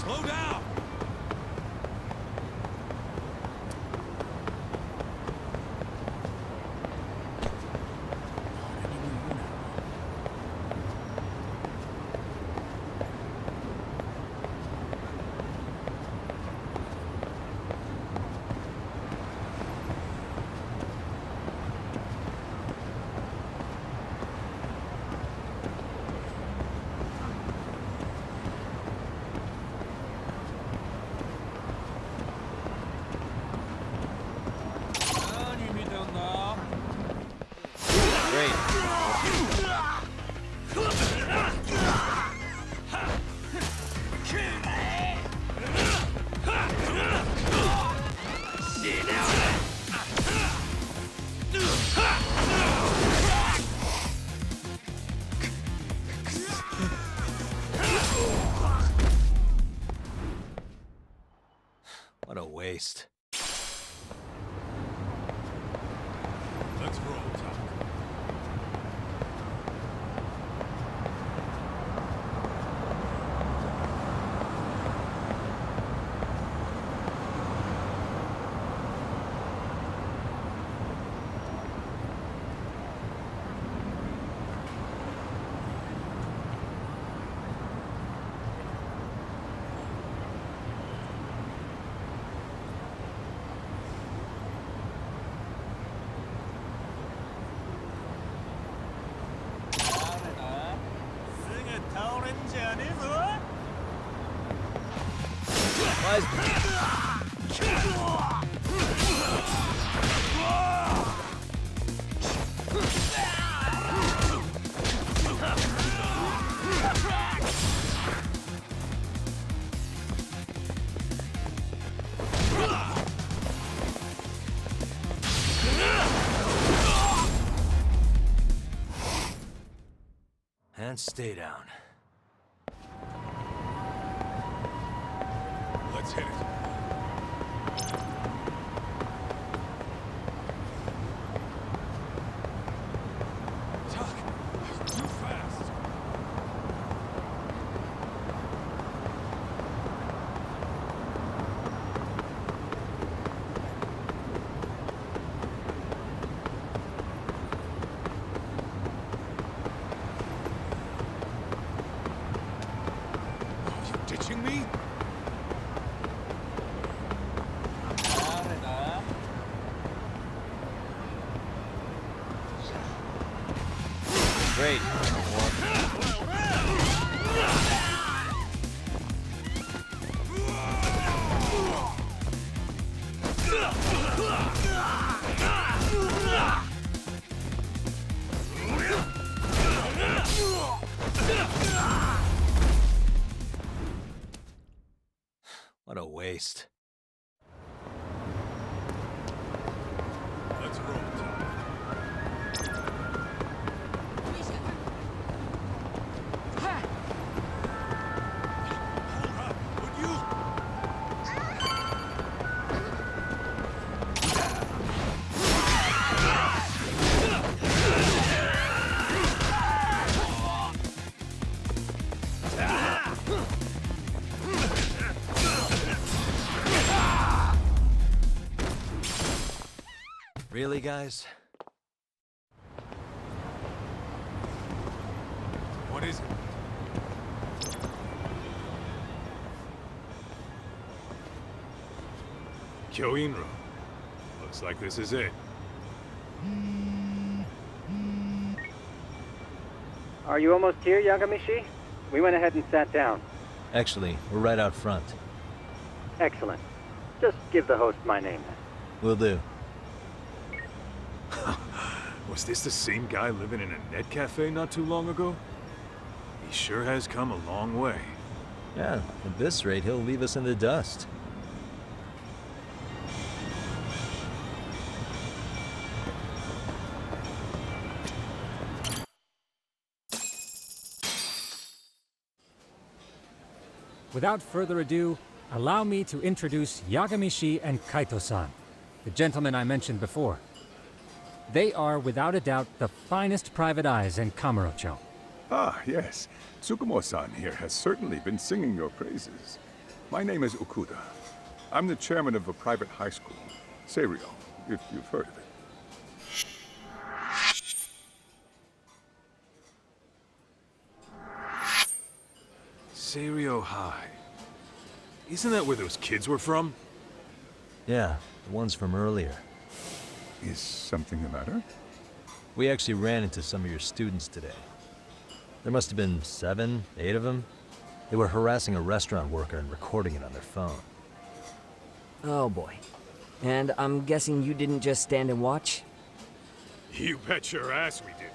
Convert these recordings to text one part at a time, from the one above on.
Slow down! What a waste. Let's roll, Doc. And stay down. Let's hit it. Tuck, too fast. Ditching me? Great. What a waste. Let's roll, Tom. Hold up, would you? Really, guys? What is it? Kyoinro. Looks like this is it. Are you almost here, Yagamishi? We went ahead and sat down. Actually, we're right out front. Excellent. Just give the host my name then. Will do. Was this the same guy living in a net cafe not too long ago? He sure has come a long way. Yeah, at this rate, he'll leave us in the dust. Without further ado, allow me to introduce Yagamishi and Kaito-san, the gentlemen I mentioned before. They are, without a doubt, the finest private eyes in Kamurocho. Ah, yes. Tsukumo-san here has certainly been singing your praises. My name is Okuda. I'm the chairman of a private high school, Serio, if you've heard of it. Serio High. Isn't that where those kids were from? Yeah, the ones from earlier. Is something the matter? We actually ran into some of your students today. There must have been 7, 8 of them. They were harassing a restaurant worker and recording it on their phone. Oh boy. And I'm guessing you didn't just stand and watch? You bet your ass we did.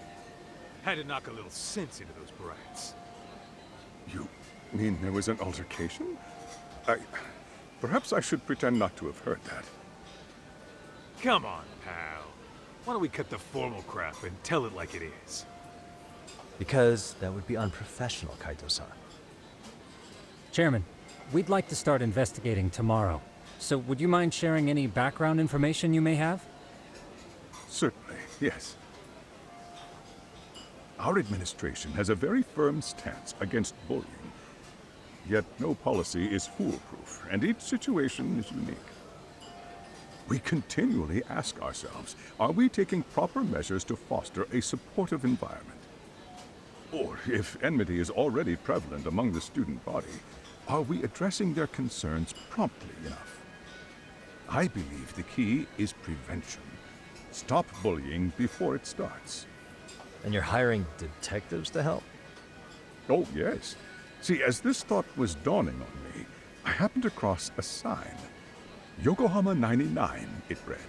Had to knock a little sense into those brats. You mean there was an altercation? Perhaps I should pretend not to have heard that. Come on, pal. Why don't we cut the formal crap and tell it like it is? Because that would be unprofessional, Kaito-san. Chairman, we'd like to start investigating tomorrow. So would you mind sharing any background information you may have? Certainly, yes. Our administration has a very firm stance against bullying. Yet no policy is foolproof, and each situation is unique. We continually ask ourselves, are we taking proper measures to foster a supportive environment? Or, if enmity is already prevalent among the student body, are we addressing their concerns promptly enough? I believe the key is prevention. Stop bullying before it starts. And you're hiring detectives to help? Oh, yes. See, as this thought was dawning on me, I happened across a sign. Yokohama 99, it read.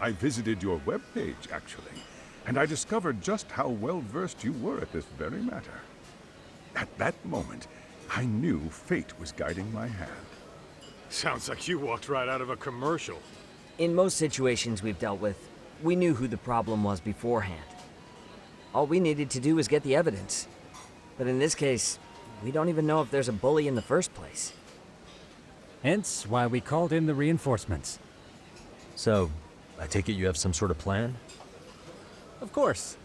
I visited your webpage, actually, and I discovered just how well-versed you were at this very matter. At that moment, I knew fate was guiding my hand. Sounds like you walked right out of a commercial. In most situations we've dealt with, we knew who the problem was beforehand. All we needed to do was get the evidence. But in this case, we don't even know if there's a bully in the first place. Hence why we called in the reinforcements. So, I take it you have some sort of plan? Of course.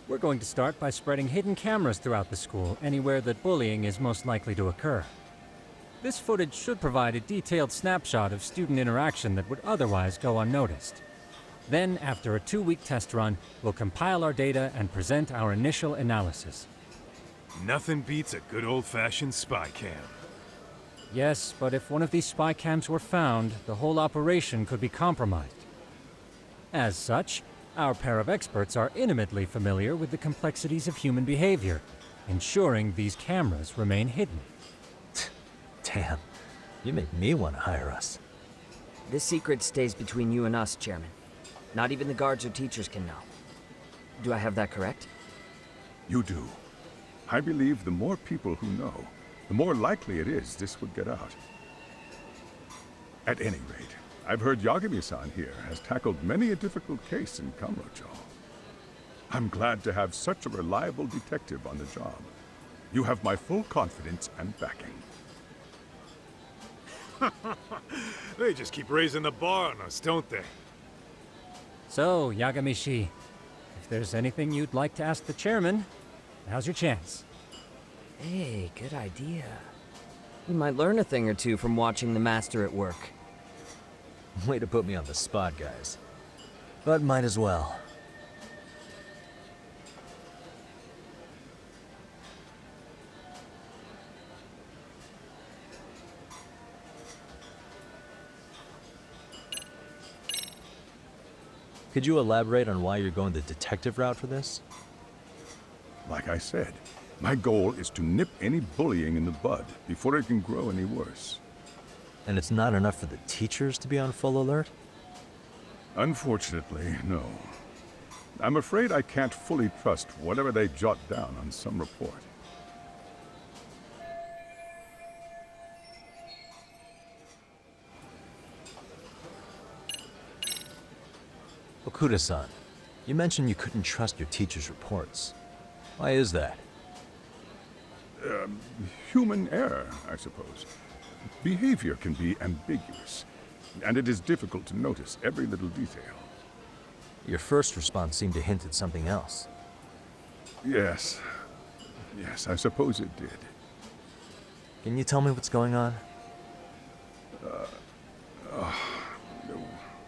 We're going to start by spreading hidden cameras throughout the school, anywhere that bullying is most likely to occur. This footage should provide a detailed snapshot of student interaction that would otherwise go unnoticed. Then, after a 2-week test run, we'll compile our data and present our initial analysis. Nothing beats a good old-fashioned spy cam. Yes, but if one of these spy cams were found, the whole operation could be compromised. As such, our pair of experts are intimately familiar with the complexities of human behavior, ensuring these cameras remain hidden. Damn, you make me want to hire us. This secret stays between you and us, Chairman. Not even the guards or teachers can know. Do I have that correct? You do. I believe the more people who know, the more likely it is this would get out. At any rate, I've heard Yagami-san here has tackled many a difficult case in Kamurocho. I'm glad to have such a reliable detective on the job. You have my full confidence and backing. They just keep raising the bar on us, don't they? So, Yagami-shi, if there's anything you'd like to ask the chairman, now's your chance. Hey, good idea. We might learn a thing or two from watching the master at work. Way to put me on the spot, guys. But might as well. Could you elaborate on why you're going the detective route for this? Like I said, my goal is to nip any bullying in the bud before it can grow any worse. And it's not enough for the teachers to be on full alert? Unfortunately, no. I'm afraid I can't fully trust whatever they jot down on some report. Okuda-san, you mentioned you couldn't trust your teacher's reports. Why is that? Human error, I suppose. Behavior can be ambiguous, and it is difficult to notice every little detail. Your first response seemed to hint at something else. Yes. Yes, I suppose it did. Can you tell me what's going on?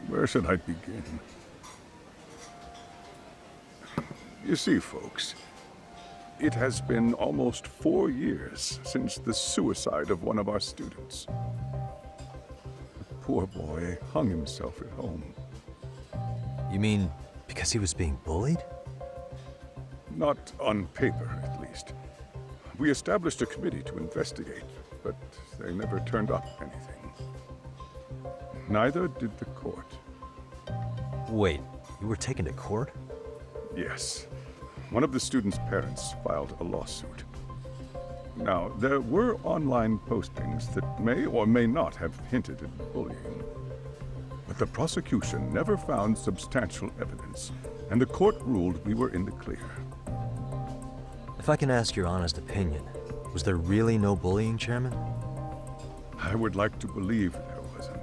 Where should I begin? You see, folks, it has been almost 4 years since the suicide of one of our students. The poor boy hung himself at home. You mean because he was being bullied? Not on paper, at least. We established a committee to investigate, but they never turned up anything. Neither did the court. Wait, you were taken to court? Yes. One of the students' parents filed a lawsuit. Now, there were online postings that may or may not have hinted at bullying. But the prosecution never found substantial evidence, and the court ruled we were in the clear. If I can ask your honest opinion, was there really no bullying, Chairman? I would like to believe there wasn't.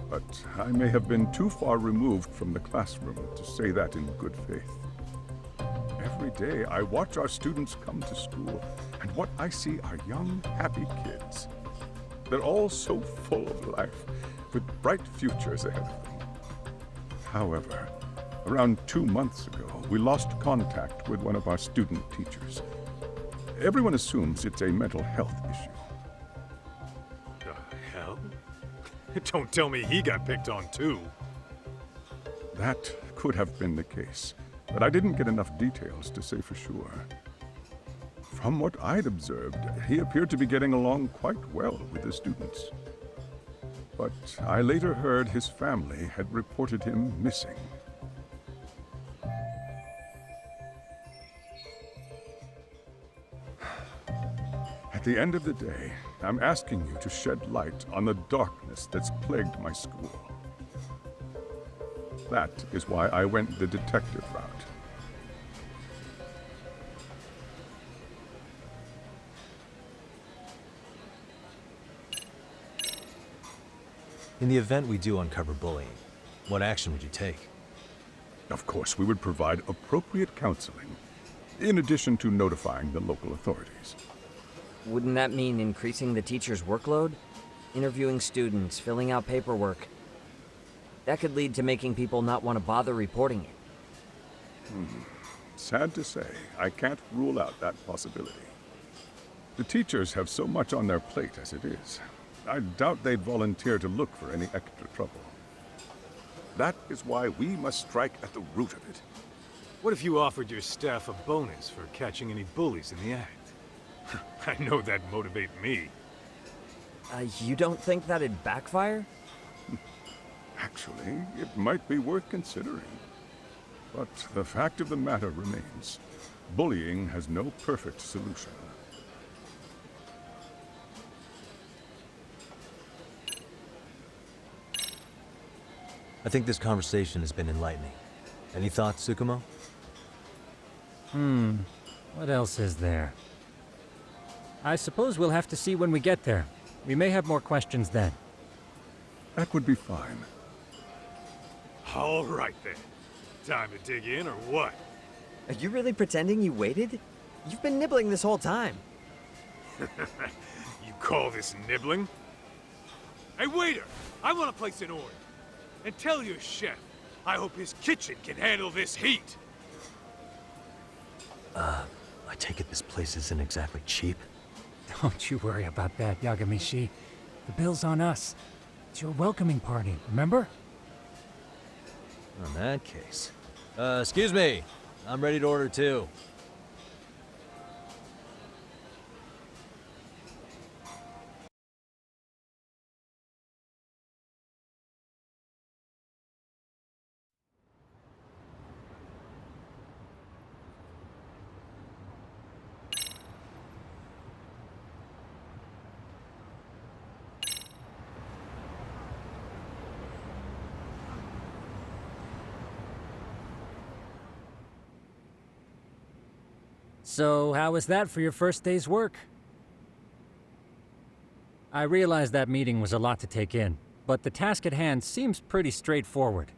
But I may have been too far removed from the classroom to say that in good faith. Every day I watch our students come to school, and what I see are young, happy kids. They're all so full of life, with bright futures ahead of them. However, around 2 months ago, we lost contact with one of our student teachers. Everyone assumes it's a mental health issue. The hell? Don't tell me he got picked on too. That could have been the case, but I didn't get enough details to say for sure. From what I'd observed, he appeared to be getting along quite well with the students. But I later heard his family had reported him missing. At the end of the day, I'm asking you to shed light on the darkness that's plagued my school. That is why I went the detective route. In the event we do uncover bullying, what action would you take? Of course, we would provide appropriate counseling, in addition to notifying the local authorities. Wouldn't that mean increasing the teacher's workload? Interviewing students, filling out paperwork. That could lead to making people not want to bother reporting it. Sad to say, I can't rule out that possibility. The teachers have so much on their plate as it is. I doubt they'd volunteer to look for any extra trouble. That is why we must strike at the root of it. What if you offered your staff a bonus for catching any bullies in the act? I know that'd motivate me. You don't think that'd backfire? Actually, it might be worth considering. But the fact of the matter remains, bullying has no perfect solution. I think this conversation has been enlightening. Any thoughts, Tsukumo? What else is there? I suppose we'll have to see when we get there. We may have more questions then. That would be fine. All right then. Time to dig in or what? Are you really pretending you waited? You've been nibbling this whole time. You call this nibbling? Hey waiter, I want to place an order. And tell your chef, I hope his kitchen can handle this heat. I take it this place isn't exactly cheap? Don't you worry about that, Yagamishi. The bill's on us. It's your welcoming party, remember? In that case. Excuse me. I'm ready to order too. So, how was that for your first day's work? I realize that meeting was a lot to take in, but the task at hand seems pretty straightforward.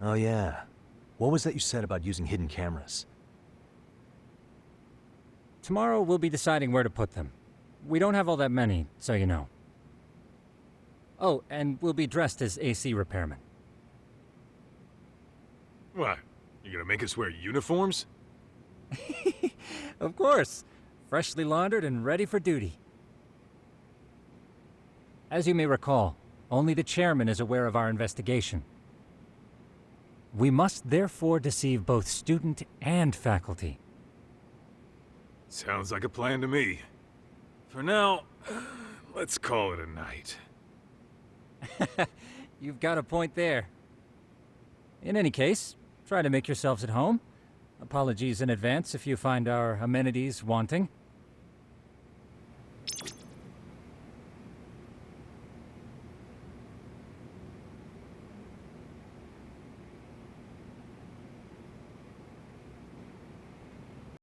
Oh yeah. What was that you said about using hidden cameras? Tomorrow we'll be deciding where to put them. We don't have all that many, so you know. Oh, and we'll be dressed as AC repairmen. What? You gonna make us wear uniforms? Of course. Freshly laundered and ready for duty. As you may recall, only the chairman is aware of our investigation. We must therefore deceive both student and faculty. Sounds like a plan to me. For now, let's call it a night. You've got a point there. In any case, try to make yourselves at home. Apologies in advance if you find our amenities wanting.